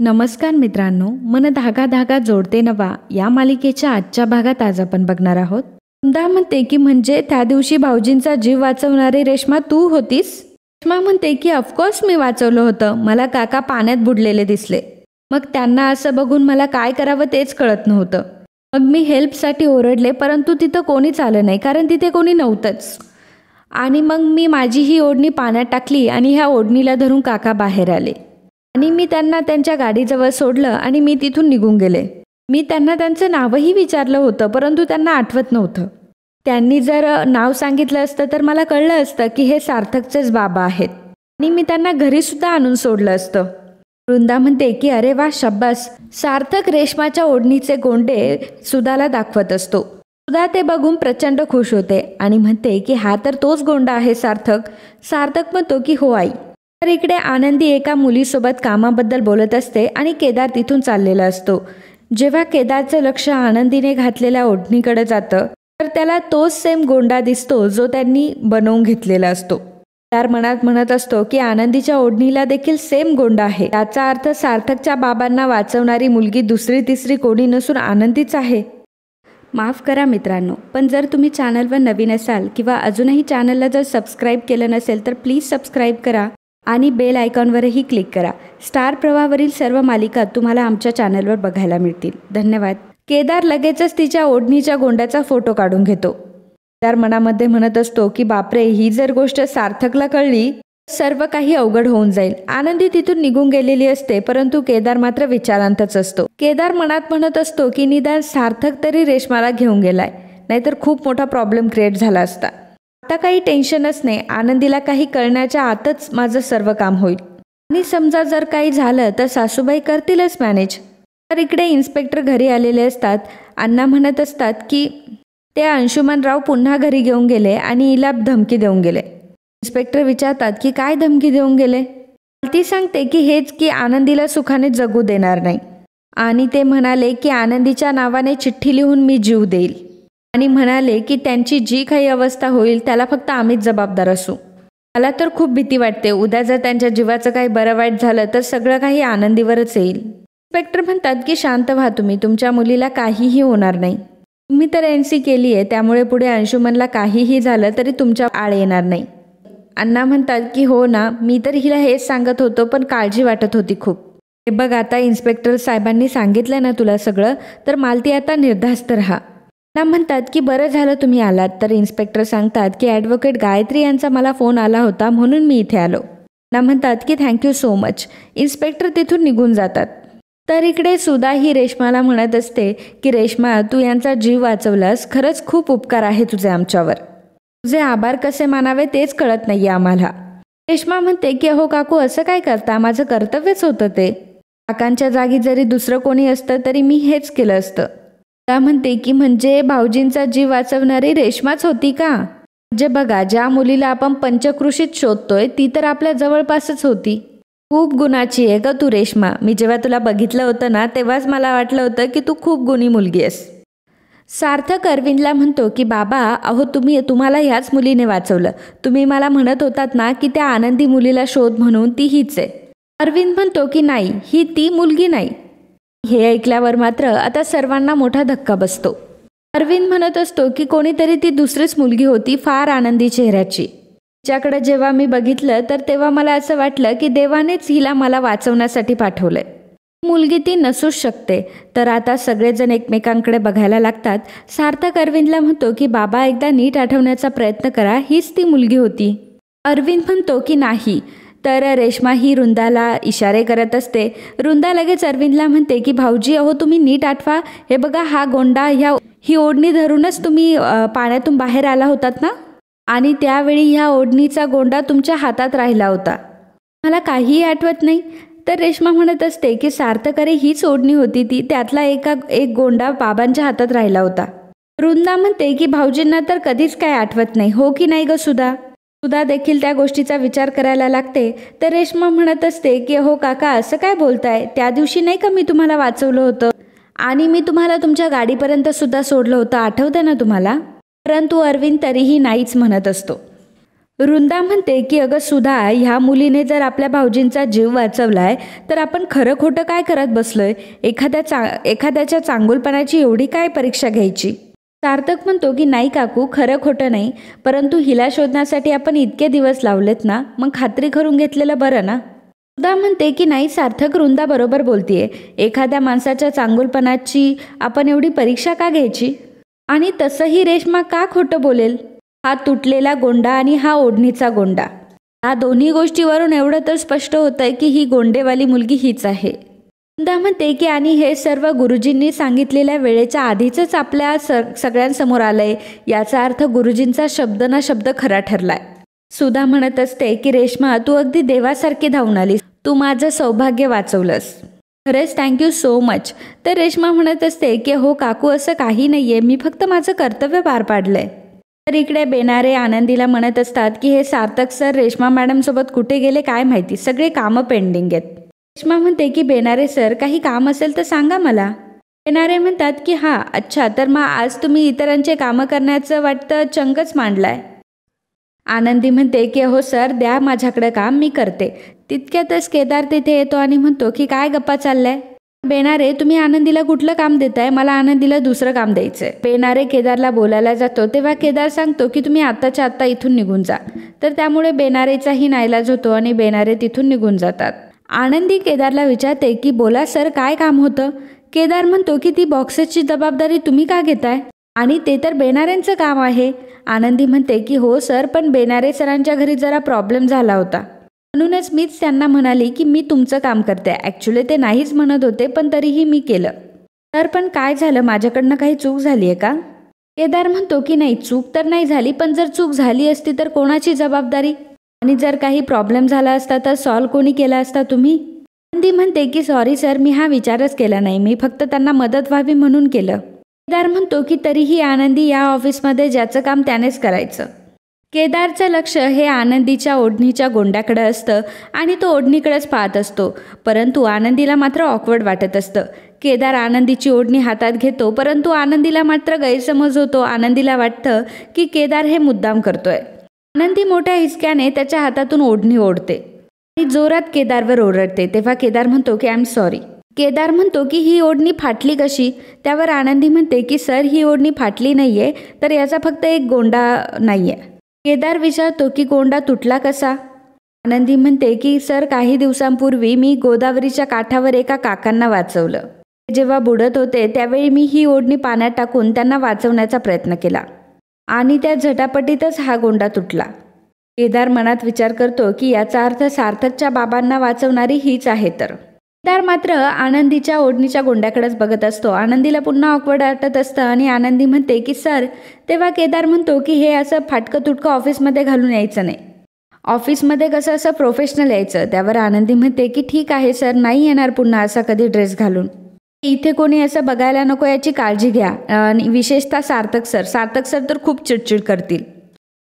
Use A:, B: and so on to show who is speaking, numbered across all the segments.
A: नमस्कार मित्रांनो, मन धागा धागा जोडते नवा या मालिकेच्या आजच्या भागात आज आपण बघणार आहोत. वृंदा म्हणते की म्हणजे त्या दिवशी भाऊजींचा जीव वाचवणारी रेश्मा तू होतीस. रेश्मा म्हणते की ऑफकोर्स मी वाचवलं होतं. मला काका पाण्यात बुडलेले दिसले. मग त्यांना असं बघून मला काय करावं तेच कळत नव्हतं. मग मी हेल्पसाठी ओरडले, परंतु तिथं कोणीच आलं नाही कारण तिथे कोणी नव्हतंच. आणि मग मी माझी ही ओढणी पाण्यात टाकली आणि ह्या ओढणीला धरून काका बाहेर आले आणि मी त्यांना त्यांच्या गाडीजवळ सोडलं आणि मी तिथून निघून गेले. मी त्यांना त्यांचं नावही विचारलं होतं, परंतु त्यांना आठवत नव्हतं. त्यांनी जर नाव सांगितलं असतं तर मला कळलं असतं की हे सार्थकचेच बाबा आहेत आणि मी त्यांना घरीसुद्धा आणून सोडलं असतं. वृंदा म्हणते की अरे वा शब्बास. सार्थक रेशमाच्या ओढणीचे गोंडे सुधाला दाखवत असतो. सुधा ते बघून प्रचंड खुश होते आणि म्हणते की हा तर तोच गोंडा आहे सार्थक. सार्थक म्हणतो की हो आई. तर इकडे आनंदी एका मुलीसोबत कामाबद्दल बोलत असते आणि केदार तिथून चाललेला असतो. जेव्हा केदारचं लक्ष आनंदीने घातलेल्या ओढणीकडे जातं तर त्याला तोच सेम गोंडा दिसतो जो त्यांनी बनवून घेतलेला असतो. केदार मनात म्हणत असतो की आनंदीच्या ओढणीला देखील सेम गोंडा आहे. याचा अर्थ सार्थकच्या बाबांना वाचवणारी मुलगी दुसरी तिसरी कोणी नसून आनंदीच आहे. माफ करा मित्रांनो, पण जर तुम्ही चॅनलवर नवीन असाल किंवा अजूनही चॅनलला जर सबस्क्राईब केलं नसेल तर प्लीज सबस्क्राईब करा आणि बेल आयकॉनवरही क्लिक करा. स्टार प्रवाहावरील सर्व मालिका तुम्हाला आमच्या चॅनलवर बघायला मिळतील. धन्यवाद. केदार लगेचच तिच्या ओढणीच्या गोंड्याचा फोटो काढून घेतो. केदार मनामध्ये म्हणत असतो की बापरे, ही जर गोष्ट सार्थकला कळली सर्व काही अवघड होऊन जाईल. आनंदी तिथून निघून गेलेली असते, परंतु केदार मात्र विचारांतच असतो. केदार मनात म्हणत असतो की निदान सार्थक तरी रेशमाला घेऊन गेलाय, नाहीतर खूप मोठा प्रॉब्लेम क्रिएट झाला असता. आता काही टेन्शनच नाही. आनंदीला काही कळण्याच्या आतच माझं सर्व काम होईल आणि समजा जर काही झालं तर सासूबाई करतीलच मॅनेज. तर इकडे इन्स्पेक्टर घरी आलेले असतात. अण्णा म्हणत असतात की ते अंशुमनराव पुन्हा घरी घेऊन गेले आणि हिला धमकी देऊन गेले. इन्स्पेक्टर विचारतात की काय धमकी देऊन गेले. ती सांगते की हेच की आनंदीला सुखाने जगू देणार नाही आणि ते म्हणाले की आनंदीच्या नावाने चिठ्ठी लिहून मी जीव देईल आणि म्हणाले की त्यांची जी काही अवस्था होईल त्याला फक्त आम्हीच जबाबदार असू. मला तर खूप भीती वाटते, उद्या जर त्यांच्या जीवाचं काही बरं वाईट झालं तर सगळं काही आनंदीवरच येईल. इन्स्पेक्टर म्हणतात की शांत व्हा तुम्ही, तुमच्या मुलीला काहीही होणार नाही. तुम्ही तर NC केली आहे, त्यामुळे पुढे अंशुमनला काहीही झालं तरी तुमच्या आळ येणार नाही. अण्णा म्हणतात की हो ना, मी तर हिला हेच सांगत होतो, पण काळजी वाटत होती खूप. हे बघ आता इन्स्पेक्टर साहेबांनी सांगितलं ना तुला सगळं, तर मालती आता निर्धास्त राहा. ना म्हणतात की बरं झालं तुम्ही आलात. तर इन्स्पेक्टर सांगतात की ॲडव्होकेट गायत्री यांचा मला फोन आला होता म्हणून मी इथे आलो. ना म्हणतात की थँक्यू सो मच. इन्स्पेक्टर तिथून निघून जातात. तर इकडे सुधा ही रेश्माला म्हणत असते की रेश्मा, तू यांचा जीव वाचवलास, खरंच खूप उपकार आहे तुझे आमच्यावर. तुझे आभार कसे मानावे तेच कळत नाहीये आम्हाला. रेश्मा म्हणते की अहो काकू, असं काय करता, माझं कर्तव्यच होतं ते. काकांच्या जागी जरी दुसरं कोणी असतं तरी मी हेच केलं असतं. त्या म्हणते की म्हणजे भाऊजींचा जीव वाचवणारी रेश्माच होती का. म्हणजे बघा, ज्या मुलीला आपण पंचक्रोशीत शोधतोय ती तर आपल्या जवळपासच होती. खूप गुणाची आहे ग तू रेश्मा. मी जेव्हा तुला बघितलं होतं ना तेव्हाच मला वाटलं होतं की तू खूप गुणी मुलगी आहेस. सार्थक अरविंदला म्हणतो की बाबा, अहो तुम्हाला ह्याच मुलीने वाचवलं. तुम्ही मला म्हणत होतात ना की त्या आनंदी मुलीला शोध म्हणून, ती हीच आहे. अरविंद म्हणतो की नाही, ही ती मुलगी नाही. हे ऐकल्यावर मात्र आता सर्वांना मोठा धक्का बसतो. अरविंद म्हणत असतो की कोणीतरी ती दुसरीच मुलगी होती, फार आनंदी चेहऱ्याची. तिच्याकडे जेव्हा मी बघितलं तर तेव्हा मला असं वाटलं की देवानेच हिला मला वाचवण्यासाठी पाठवलंय. मुलगी ती नसूच शकते. तर आता सगळेजण एकमेकांकडे बघायला लागतात. सार्थक अरविंदला म्हणतो की बाबा, एकदा नीट आठवण्याचा प्रयत्न करा, हीच ती मुलगी होती. अरविंद म्हणतो की नाही. तर रेश्मा ही वृंदाला इशारे करत असते. वृंदा लगेच अरविंदला म्हणते की भाऊजी, अहो तुम्ही नीट आठवा. हे बघा, हा गोंडा ही ओढणी धरूनच तुम्ही पाण्यातून बाहेर आला होतात ना, आणि त्यावेळी ह्या ओढणीचा गोंडा तुमच्या हातात राहिला होता. मला काहीही आठवत नाही. तर रेश्मा म्हणत असते की सार्थक, अरे हीच ओढणी होती ती, त्यातला एक गोंडा बाबांच्या हातात राहिला होता. वृंदा म्हणते की भाऊजींना तर कधीच काय आठवत नाही, हो की नाही ग सुधा. सुधा देखील त्या गोष्टीचा विचार करायला लागते. तर रेश्मा म्हणत असते की अहो काका, असं काय बोलताय, त्या दिवशी नाही का मी तुम्हाला वाचवलं होतं आणि मी तुम्हाला तुमच्या गाडीपर्यंत सुद्धा सोडलं होतं, आठवतं ना तुम्हाला. परंतु अरविंद तरीही नाहीच म्हणत असतो. वृंदा म्हणते की अगं सुधा, ह्या मुलीने जर आपल्या भाऊजींचा जीव वाचवलाय तर आपण खरं खोटं काय करत बसलोय? एखाद्याच्या चांगुलपणाची एवढी काय परीक्षा घ्यायची? सार्थक म्हणतो की नाही काकू, खरं खोटं नाही, परंतु हिला शोधण्यासाठी आपण इतके दिवस लावलेत ना, मग खात्री करून घेतलेलं बरं ना. सुधा म्हणते की नाही सार्थक, वृंदा बरोबर बोलतीये. एखाद्या माणसाच्या चांगुलपणाची आपण एवढी परीक्षा का घ्यायची? आणि तसंही रेश्मा का खोटं बोलेल? हा तुटलेला गोंडा आणि हा ओढणीचा गोंडा, या दोन्ही गोष्टीवरून एवढं तर स्पष्ट होतंय की ही गोंडेवाली मुलगी हीच आहे. वृंदा म्हणते की आणि हे सर्व गुरुजींनी सांगितलेल्या वेळेच्या आधीच आपल्या सगळ्यांसमोर आलंय, याचा अर्थ गुरुजींचा शब्द ना शब्द खरा ठरलाय. सुधा म्हणत असते की रेश्मा, तू अगदी देवासारखी धावून आलीस, तू माझं सौभाग्य वाचवलंस, खरंच थँक्यू सो मच. तर रेश्मा म्हणत असते की हो काकू, असं काही नाहीये, मी फक्त माझं कर्तव्य पार पाडलंय. तर इकडे बेनारे आनंदीला म्हणत असतात की हे सार्थक सर रेश्मा मॅडम सोबत कुठे गेले काय माहिती, सगळे कामं पेंडिंग आहेत. रेश्मा म्हणते की बेनारे सर, काही काम असेल तर सांगा मला. बेनारे म्हणतात की हां अच्छा, तर मग आज तुम्ही इतरांचे कामं करण्याचं वाटतं चंगच मांडलाय. आनंदी म्हणते की हो सर, द्या माझ्याकडे काम, मी करते. तितक्यातच केदार तिथे येतो आणि म्हणतो की काय गप्पा चाललाय? बेनारे, तुम्ही आनंदीला कुठलं काम देताय? मला आनंदीला दुसरं काम द्यायचंय. बेनारे केदारला बोलायला जातो तेव्हा केदार सांगतो की तुम्ही आत्ताच्या आत्ता इथून निघून जा. तर त्यामुळे बेनारेचाही नाईलाज होतो आणि बेनारे तिथून निघून जातात. आनंदी केदारला विचारते की बोला सर, काय काम होतं? केदार म्हणतो की ती बॉक्सेसची जबाबदारी तुम्ही का घेताय? आणि ते तर बेनारेंचं काम आहे. आनंदी म्हणते की हो सर, पण बेनारे सरांच्या घरी जरा प्रॉब्लेम झाला होता, म्हणूनच मीच त्यांना म्हणाली की मी तुमचं काम करते. ॲक्च्युली ते नाहीच म्हणत होते, पण तरीही मी केलं. तर पण काय झालं, माझ्याकडनं काही चूक झाली आहे का? केदार म्हणतो की नाही, चूक तर नाही झाली, पण जर चूक झाली असती तर कोणाची जबाबदारी? आणि जर काही प्रॉब्लेम झाला असता तर सॉल्व्ह कोणी केला असता, तुम्ही? आनंदी म्हणते की सॉरी सर, मी हा विचारच केला नाही, मी फक्त त्यांना मदत व्हावी म्हणून केलं. केदार म्हणतो की तरीही आनंदी या ऑफिसमध्ये ज्याचं काम त्यानेच करायचं. केदारचं लक्ष हे आनंदीच्या ओढणीच्या गोंड्याकडे असतं आणि तो ओढणीकडेच पाहत असतो, परंतु आनंदीला मात्र ऑकवर्ड वाटत असतं. केदार आनंदीची ओढणी हातात घेतो, परंतु आनंदीला मात्र गैरसमज होतो. आनंदीला वाटतं की केदार हे मुद्दाम करतोय. आनंदी मोठ्या हिसक्याने त्याच्या हातातून ओढणी ओढते आणि जोरात केदारवर ओरडते. तेव्हा केदार म्हणतो की आय एम सॉरी. केदार म्हणतो की ही ओढणी फाटली कशी? त्यावर आनंदी म्हणते की सर, ही ओढणी फाटली नाहीये, तर याचा फक्त एक गोंडा नाहीये. केदार विचारतो की गोंडा तुटला कसा? आनंदी म्हणते की सर, काही दिवसांपूर्वी मी गोदावरीच्या काठावर एका काकांना वाचवलं. जेव्हा बुडत होते त्यावेळी मी ही ओढणी पाण्यात टाकून त्यांना वाचवण्याचा प्रयत्न केला आणि त्या झटापटीतच हा गोंडा तुटला. केदार मनात विचार करतो की याचा अर्थ सार्थकच्या बाबांना वाचवणारी हीच आहे. तर केदार मात्र आनंदीच्या ओढणीच्या गोंड्याकडेच बघत असतो. आनंदीला पुन्हा ऑकवर्ड वाटत असतं आणि आनंदी म्हणते की सर. तेव्हा केदार म्हणतो की हे असं फाटकं तुटकं ऑफिसमध्ये घालून यायचं नाही, ऑफिसमध्ये कसं असं प्रोफेशनल यायचं. त्यावर आनंदी म्हणते की ठीक आहे सर, नाही येणार पुन्हा असा कधी ड्रेस घालून. इथे कोणी असं बघायला नको याची काळजी घ्या, आणि विशेषतः सार्थक सर तर खूप चिडचिड करतील.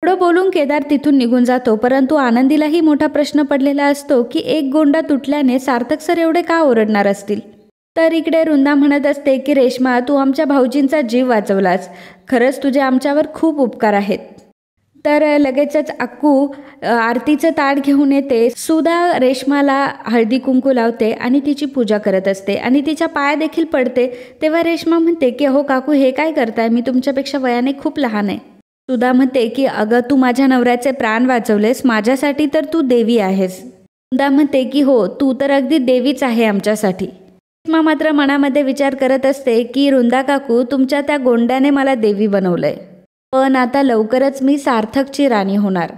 A: एवढं बोलून केदार तिथून निघून जातो, परंतु आनंदीलाही मोठा प्रश्न पडलेला असतो की एक गोंडा तुटल्याने सार्थक सर एवढे का ओरडणार असतील. तर इकडे वृंदा म्हणत असते की रेश्मा, तू आमच्या भाऊजींचा जीव वाचवलास, खरंच तुझे आमच्यावर खूप उपकार आहेत. तर लगेचच अक्कू आरतीचं ताट घेऊन येते. सुधा रेश्माला हळदी कुंकू लावते आणि तिची पूजा करत असते आणि तिच्या पाया देखील पडते. तेव्हा रेश्मा म्हणते की हो काकू, हे काय करताय, मी तुमच्यापेक्षा वयाने खूप लहान आहे. सुधा म्हणते की अगं, तू माझ्या नवऱ्याचे प्राण वाचवलेस, माझ्यासाठी तर तू देवी आहेस. सुधा म्हणते की हो, तू तर अगदी देवीच आहे आमच्यासाठी. रेश्मा मात्र मनामध्ये विचार करत असते की वृंदा काकू, तुमच्या त्या गोंड्याने मला देवी बनवलंय, पण आता लवकरच मी सार्थकची राणी होणार.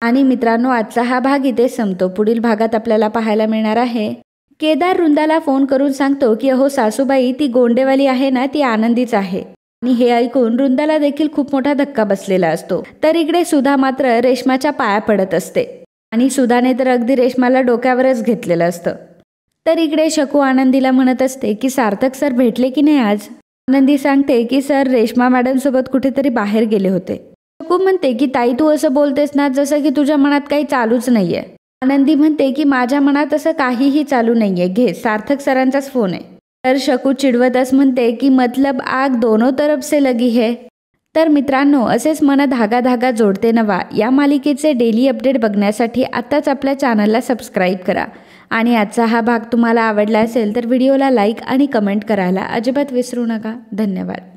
A: आणि मित्रांनो, आजचा हा भाग इथे संपतो. पुढील भागात आपल्याला पाहायला मिळणार आहे केदार वृंदाला फोन करून सांगतो की अहो सासूबाई, ती गोंडेवाली आहे ना, ती आनंदीच आहे. आणि हे ऐकून वृंदाला देखील खूप मोठा धक्का बसलेला असतो. तर इकडे सुधा मात्र रेश्माच्या पाया पडत असते आणि सुधाने तर अगदी रेश्माला डोक्यावरच घेतलेलं असतं. तर इकडे शकू आनंदीला म्हणत असते की सार्थक सर भेटले की नाही आज? आनंदी सांगते की सर रेश्मा मॅडम सोबत कुठेतरी बाहेर गेले होते. शकू म्हणते की ताई, तू असं बोलतेस ना जसं की तुझ्या मनात काही चालूच नाहीये. आनंदी म्हणते की माझ्या मनात असं काहीही चालू नाहीये, घे, सार्थक सरांचाच फोन आहे. तर शकू चिडवतच म्हणते की मतलब आग दोनों तरफ से लगी है. तर मित्रांनो, असेच मन धागा धागा जोडते नवा या मालिकेचे डेली अपडेट बघण्यासाठी आत्ताच आपल्या चॅनलला सबस्क्राईब करा. आणि आजचा हा भाग तुम्हाला आवडला असेल तर व्हिडिओला लाईक आणि कमेंट करायला अजिबात विसरू नका. धन्यवाद.